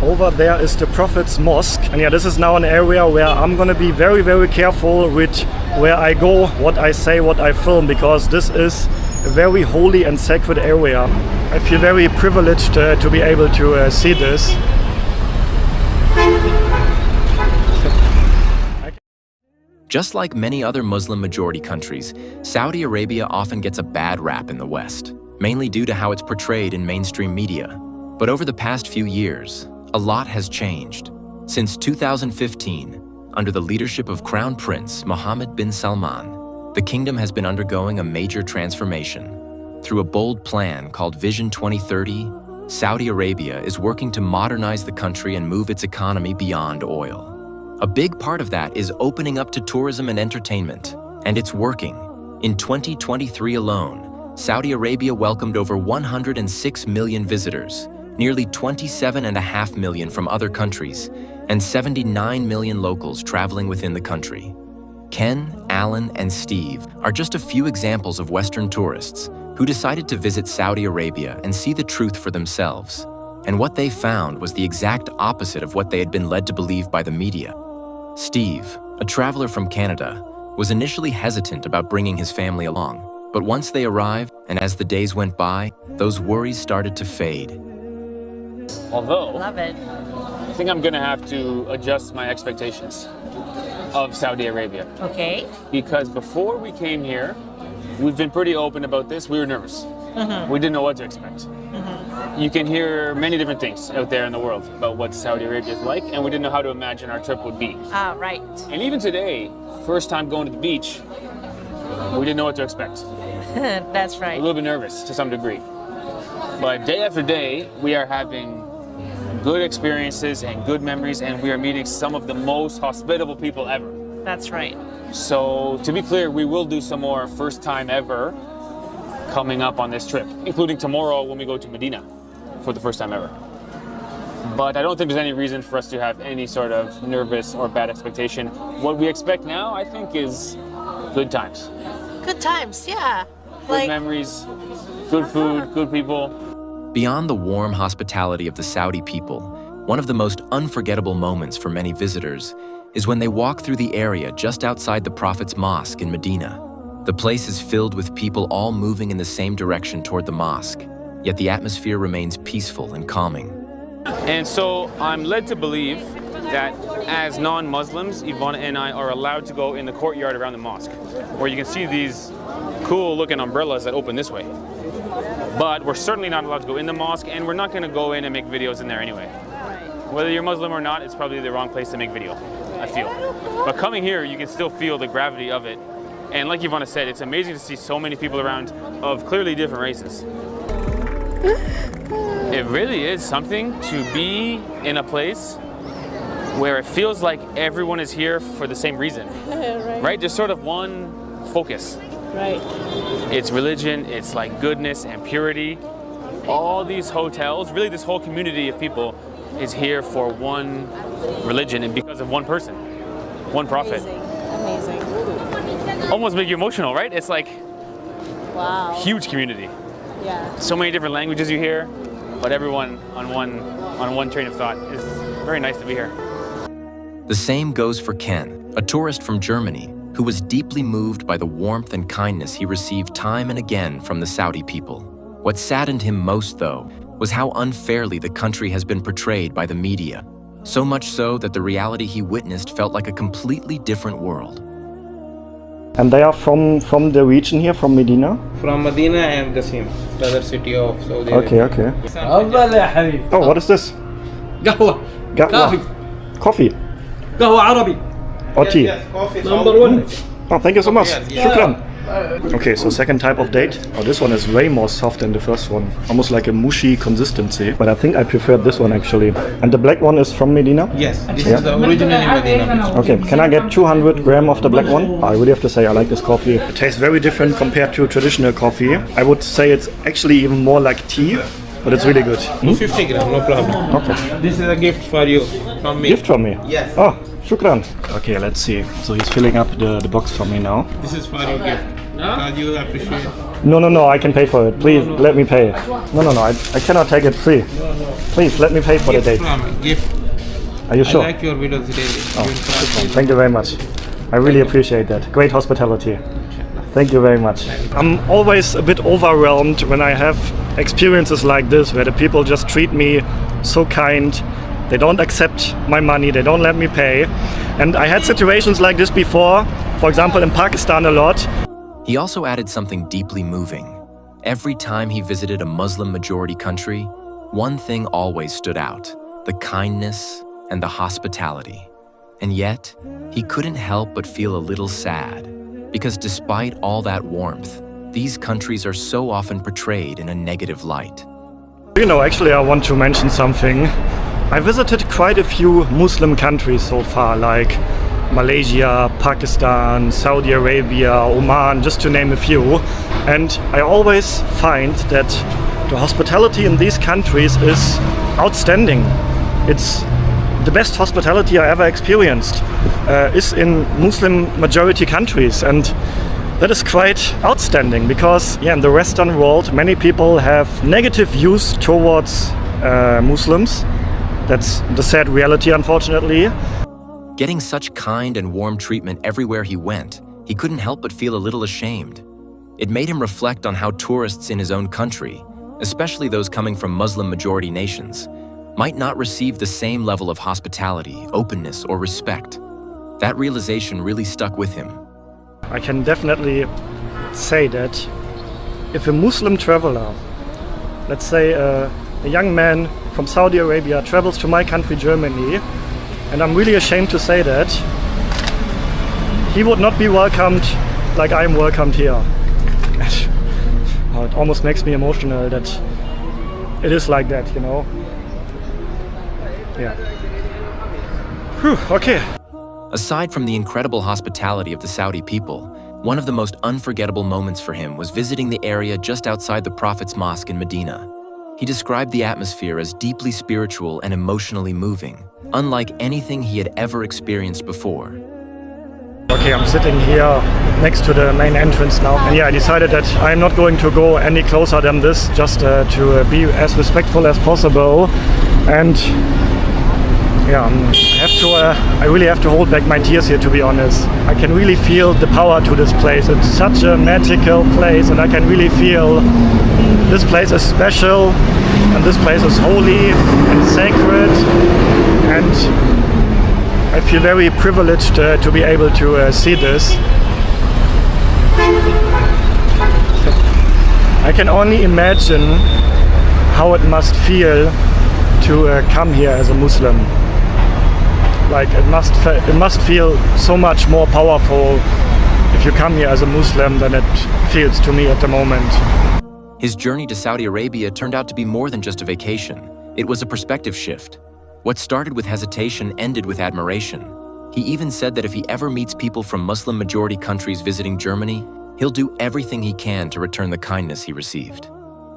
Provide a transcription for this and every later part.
Over there is the Prophet's Mosque, and yeah, this is now an area where I'm gonna be very, very careful with where I go, what I say, what I film, because this is a very holy and sacred area. I feel very privileged to be able to see this. Just like many other Muslim-majority countries, Saudi Arabia often gets a bad rap in the West, mainly due to how it's portrayed in mainstream media. But over the past few years, a lot has changed. Since 2015, under the leadership of Crown Prince Mohammed bin Salman, the kingdom has been undergoing a major transformation. Through a bold plan called Vision 2030, Saudi Arabia is working to modernize the country and move its economy beyond oil. A big part of that is opening up to tourism and entertainment, and it's working. In 2023 alone, Saudi Arabia welcomed over 106 million visitors, nearly 27.5 million from other countries, and 79 million locals traveling within the country. Ken, Alan, and Steve are just a few examples of Western tourists who decided to visit Saudi Arabia and see the truth for themselves. And what they found was the exact opposite of what they had been led to believe by the media. Steve, a traveler from Canada, was initially hesitant about bringing his family along. But once they arrived, and as the days went by, those worries started to fade. Although, love it. I think I'm gonna have to adjust my expectations of Saudi Arabia. Okay. Because before we came here, we've been pretty open about this. We were nervous. We didn't know what to expect. You can hear many different things out there in the world about what Saudi Arabia is like, and we didn't know how to imagine our trip would be. Ah, right. And even today, first time going to the beach, we didn't know what to expect. That's A right. little bit nervous to some degree. But day after day, we are having good experiences and good memories, and we are meeting some of the most hospitable people ever. That's right. So to be clear, we will do some more first time ever coming up on this trip, including tomorrow when we go to Medina for the first time ever. But I don't think there's any reason for us to have any sort of nervous or bad expectation. What we expect now, I think, is good times. Good times, yeah. Good memories, good food, good people. Beyond the warm hospitality of the Saudi people, one of the most unforgettable moments for many visitors is when they walk through the area just outside the Prophet's Mosque in Medina. The place is filled with people all moving in the same direction toward the mosque, yet the atmosphere remains peaceful and calming. And so I'm led to believe that as non-Muslims, Ivana and I are allowed to go in the courtyard around the mosque, where you can see these cool looking umbrellas that open this way. But we're certainly not allowed to go in the mosque, and we're not going to go in and make videos in there anyway. Whether you're Muslim or not, it's probably the wrong place to make video, I feel. But coming here, you can still feel the gravity of it. And like Ivana said, it's amazing to see so many people around of clearly different races. It really is something to be in a place where it feels like everyone is here for the same reason. Right? There's sort of one focus. Right. It's religion, it's like goodness and purity. All these hotels, really this whole community of people is here for one religion and because of one person, one prophet. Amazing. Almost make you emotional, right? It's like Wow. huge community. Yeah. So many different languages you hear, but everyone on one train of thought. It's very nice to be here. The same goes for Ken, a tourist from Germany, who was deeply moved by the warmth and kindness he received time and again from the Saudi people. What saddened him most, though, was how unfairly the country has been portrayed by the media. So much so that the reality he witnessed felt like a completely different world. And they are from the region here, from Medina? From Medina and Qasim, the other city of Saudi Arabia. Okay. Oh, what is this? قهوة Coffee. Coffee. قهوة عربي. Or tea. Yes, coffee. Number one. Oh, thank you so much. Yes, Shukran. Okay, so second type of date. Oh, this one is way more soft than the first one. Almost like a mushy consistency. But I think I prefer this one actually. And the black one is from Medina? Yes, this is the originally Medina. Okay, can I get 200 grams of the black one? I really have to say I like this coffee. It tastes very different compared to traditional coffee. I would say it's actually even more like tea, but it's really good. 50 grams, no problem. Okay. This is a gift for you from me. Gift from me? Yes. Oh, shukran. Okay, let's see. So he's filling up the box for me now. This is for your gift. Because you appreciate No, I can pay for it. Please, let me pay. No, I cannot take it free. Please, let me pay for the date. Gift. Are you I sure? like your videos daily. Thank you very much. I really appreciate that. Great hospitality. Thank you very much. I'm always a bit overwhelmed when I have experiences like this, where the people just treat me so kind. They don't accept my money, they don't let me pay. And I had situations like this before, for example in Pakistan a lot. He also added something deeply moving. Every time he visited a Muslim-majority country, one thing always stood out: the kindness and the hospitality. And yet, he couldn't help but feel a little sad, because despite all that warmth, these countries are so often portrayed in a negative light. You know, actually I want to mention something. I visited quite a few Muslim countries so far, like Malaysia, Pakistan, Saudi Arabia, Oman, just to name a few. And I always find that the hospitality in these countries is outstanding. It's the best hospitality I ever experienced is in Muslim majority countries, and that is quite outstanding because in the Western world many people have negative views towards Muslims. That's the sad reality, unfortunately. Getting such kind and warm treatment everywhere he went, he couldn't help but feel a little ashamed. It made him reflect on how tourists in his own country, especially those coming from Muslim-majority nations, might not receive the same level of hospitality, openness, or respect. That realization really stuck with him. I can definitely say that if a Muslim traveler, let's say a young man from Saudi Arabia, travels to my country, Germany, and I'm really ashamed to say that, he would not be welcomed like I'm welcomed here. It almost makes me emotional that it is like that, you know. Yeah. Whew, okay. Aside from the incredible hospitality of the Saudi people, one of the most unforgettable moments for him was visiting the area just outside the Prophet's Mosque in Medina. He described the atmosphere as deeply spiritual and emotionally moving, unlike anything he had ever experienced before. Okay, I'm sitting here next to the main entrance now, and I decided that I'm not going to go any closer than this, just to be as respectful as possible. And I really have to hold back my tears here, to be honest. I can really feel the power to this place. It's such a magical place, and I can really feel this place is special, and this place is holy and sacred, and I feel very privileged to be able to see this. I can only imagine how it must feel to come here as a Muslim. Like it must feel so much more powerful if you come here as a Muslim than it feels to me at the moment. His journey to Saudi Arabia turned out to be more than just a vacation. It was a perspective shift. What started with hesitation ended with admiration. He even said that if he ever meets people from Muslim-majority countries visiting Germany, he'll do everything he can to return the kindness he received.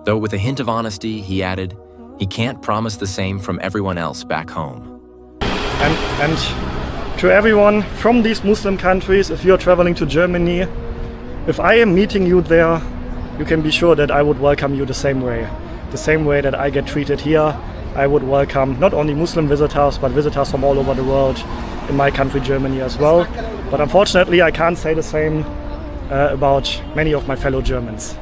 Though with a hint of honesty, he added, he can't promise the same from everyone else back home. And to everyone from these Muslim countries, if you're traveling to Germany, if I am meeting you there, you can be sure that I would welcome you the same way. The same way that I get treated here, I would welcome not only Muslim visitors, but visitors from all over the world in my country, Germany, as well. But unfortunately, I can't say the same about many of my fellow Germans.